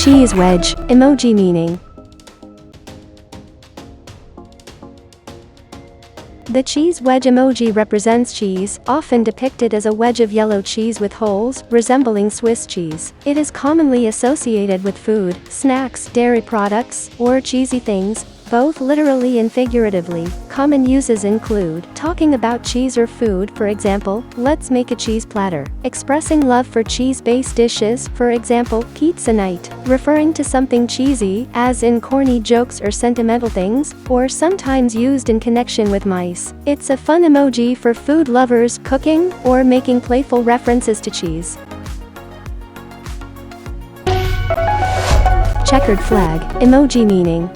Cheese wedge, emoji meaning. The cheese wedge emoji represents cheese, often depicted as a wedge of yellow cheese with holes, resembling Swiss cheese. It is commonly associated with food, snacks, dairy products, or cheesy things, both literally and figuratively. Common uses include talking about cheese or food, for example, let's make a cheese platter. Expressing love for cheese-based dishes, for example, pizza night. Referring to something cheesy, as in corny jokes or sentimental things, or sometimes used in connection with mice. It's a fun emoji for food lovers cooking or making playful references to cheese. Checkered flag, emoji meaning.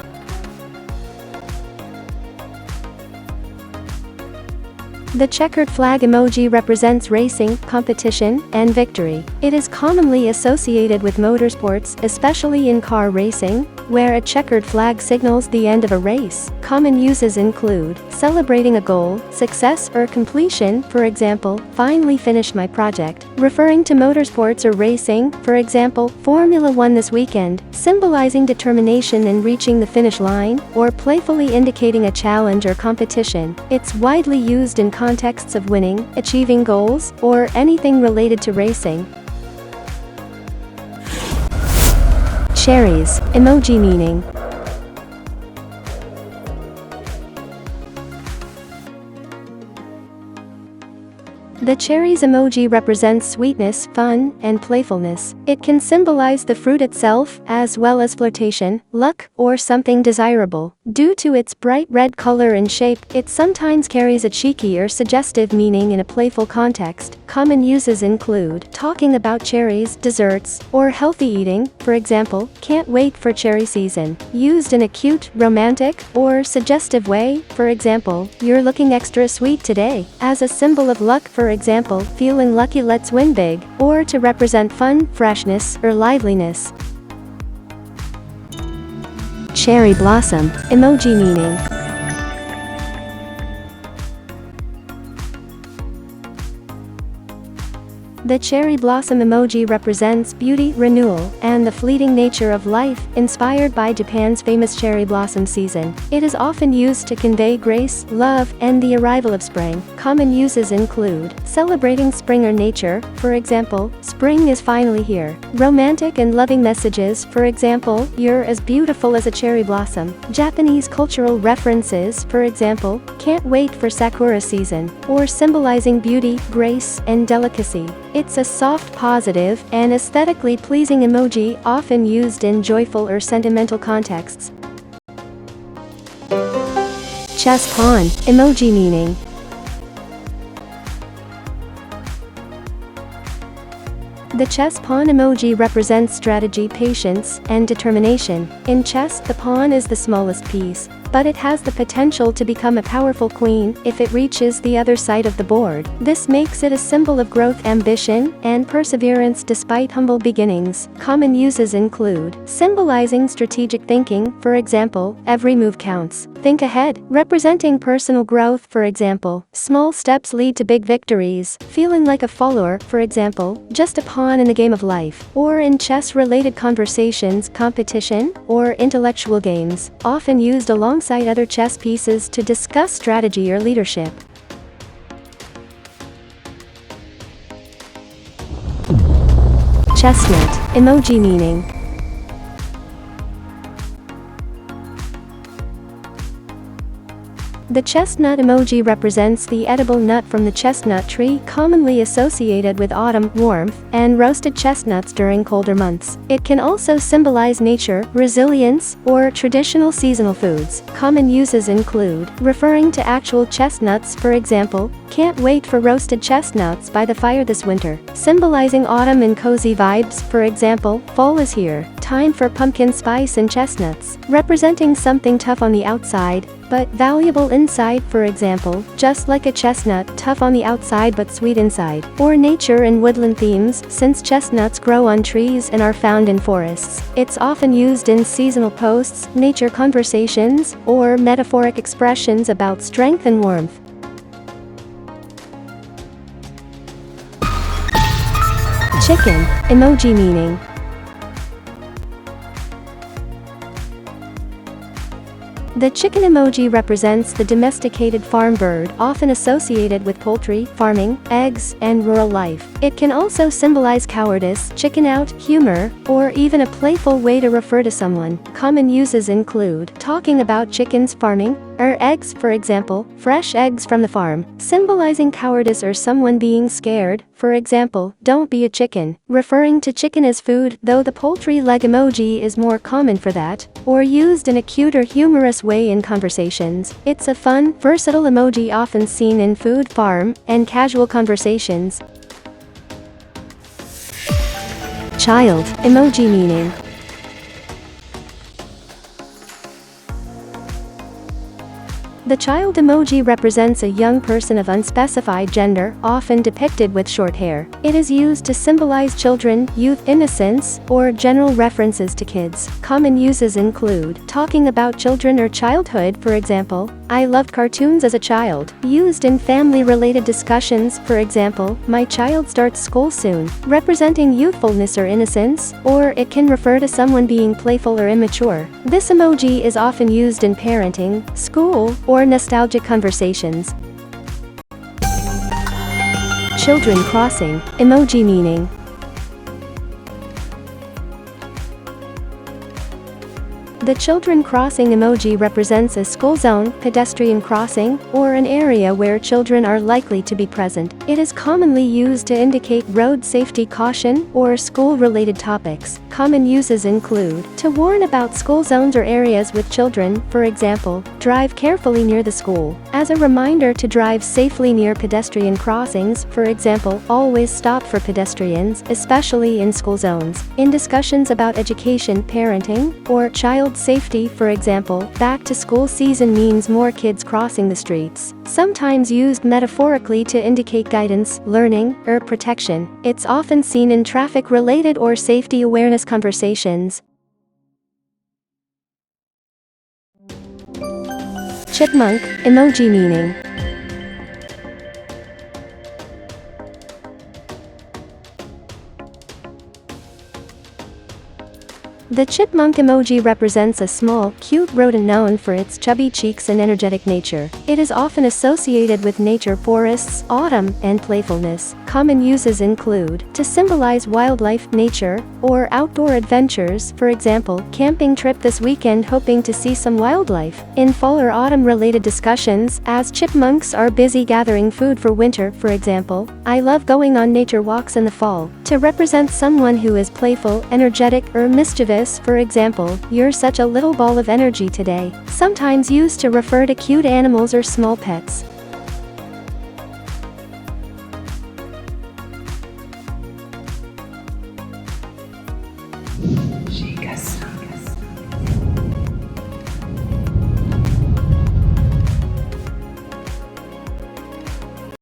The checkered flag emoji represents racing, competition, and victory. It is commonly associated with motorsports, especially in car racing, where a checkered flag signals the end of a race. Common uses include celebrating a goal, success, or completion, for example, finally finished my project. Referring to motorsports or racing, for example, Formula 1 this weekend, symbolizing determination in reaching the finish line, or playfully indicating a challenge or competition. It's widely used in contexts of winning, achieving goals, or anything related to racing. Cherries, emoji meaning. The cherries emoji represents sweetness, fun, and playfulness. It can symbolize the fruit itself, as well as flirtation, luck, or something desirable. Due to its bright red color and shape, it sometimes carries a cheeky or suggestive meaning in a playful context. Common uses include talking about cherries, desserts, or healthy eating, for example, can't wait for cherry season. Used in a cute, romantic, or suggestive way, for example, you're looking extra sweet today. As a symbol of luck, for example, feeling lucky, let's win big, or to represent fun, freshness, or liveliness. Cherry blossom, emoji meaning. The cherry blossom emoji represents beauty, renewal, and the fleeting nature of life, inspired by Japan's famous cherry blossom season. It is often used to convey grace, love, and the arrival of spring. Common uses include celebrating spring or nature, for example, spring is finally here. Romantic and loving messages, for example, you're as beautiful as a cherry blossom. Japanese cultural references, for example, can't wait for sakura season, or symbolizing beauty, grace, and delicacy. It's a soft, positive, and aesthetically pleasing emoji often used in joyful or sentimental contexts. Chess pawn, emoji meaning. The chess pawn emoji represents strategy, patience, and determination. In chess, the pawn is the smallest piece, but it has the potential to become a powerful queen if it reaches the other side of the board. This makes it a symbol of growth, ambition, and perseverance despite humble beginnings. Common uses include symbolizing strategic thinking, for example, every move counts. Think ahead, representing personal growth, for example, small steps lead to big victories. Feeling like a follower, for example, just a pawn in the game of life. Or in chess-related conversations, competition, or intellectual games, often used alongside other chess pieces to discuss strategy or leadership. Chestnut, emoji meaning. The chestnut emoji represents the edible nut from the chestnut tree, commonly associated with autumn, warmth, and roasted chestnuts during colder months. It can also symbolize nature, resilience, or traditional seasonal foods. Common uses include referring to actual chestnuts, for example, can't wait for roasted chestnuts by the fire this winter. Symbolizing autumn and cozy vibes, for example, fall is here, time for pumpkin spice and chestnuts. Representing something tough on the outside, but valuable inside, for example, just like a chestnut, tough on the outside but sweet inside. Or nature and woodland themes, since chestnuts grow on trees and are found in forests. It's often used in seasonal posts, nature conversations, or metaphoric expressions about strength and warmth. Chicken, emoji meaning. The chicken emoji represents the domesticated farm bird, often associated with poultry, farming, eggs, and rural life. It can also symbolize cowardice, chicken out, humor, or even a playful way to refer to someone. Common uses include talking about chickens, farming, or eggs, for example, fresh eggs from the farm, symbolizing cowardice or someone being scared, for example, don't be a chicken, referring to chicken as food, though the poultry leg emoji is more common for that, or used in a cute or humorous way in conversations. It's a fun, versatile emoji often seen in food, farm, and casual conversations. Child emoji meaning. The child emoji represents a young person of unspecified gender, often depicted with short hair. It is used to symbolize children, youth, innocence, or general references to kids. Common uses include talking about children or childhood, for example, I loved cartoons as a child. Used in family-related discussions, for example, my child starts school soon, representing youthfulness or innocence, or it can refer to someone being playful or immature. This emoji is often used in parenting, school, or nostalgic conversations. Children crossing emoji meaning. The children crossing emoji represents a school zone, pedestrian crossing, or an area where children are likely to be present. It is commonly used to indicate road safety caution or school-related topics. Common uses include to warn about school zones or areas with children, for example, drive carefully near the school. As a reminder to drive safely near pedestrian crossings, for example, always stop for pedestrians, especially in school zones. In discussions about education, parenting, or child safety, for example, back to school season means more kids crossing the streets. Sometimes used metaphorically to indicate guidance, learning, or protection. It's often seen in traffic-related or safety awareness conversations. Chipmunk emoji meaning. The chipmunk emoji represents a small, cute rodent known for its chubby cheeks and energetic nature. It is often associated with nature, forests, autumn, and playfulness. Common uses include to symbolize wildlife, nature, or outdoor adventures, for example, camping trip this weekend hoping to see some wildlife. In fall or autumn-related discussions, as chipmunks are busy gathering food for winter, for example, I love going on nature walks in the fall. To represent someone who is playful, energetic, or mischievous, for example, you're such a little ball of energy today. Sometimes used to refer to cute animals or small pets. Shake us some.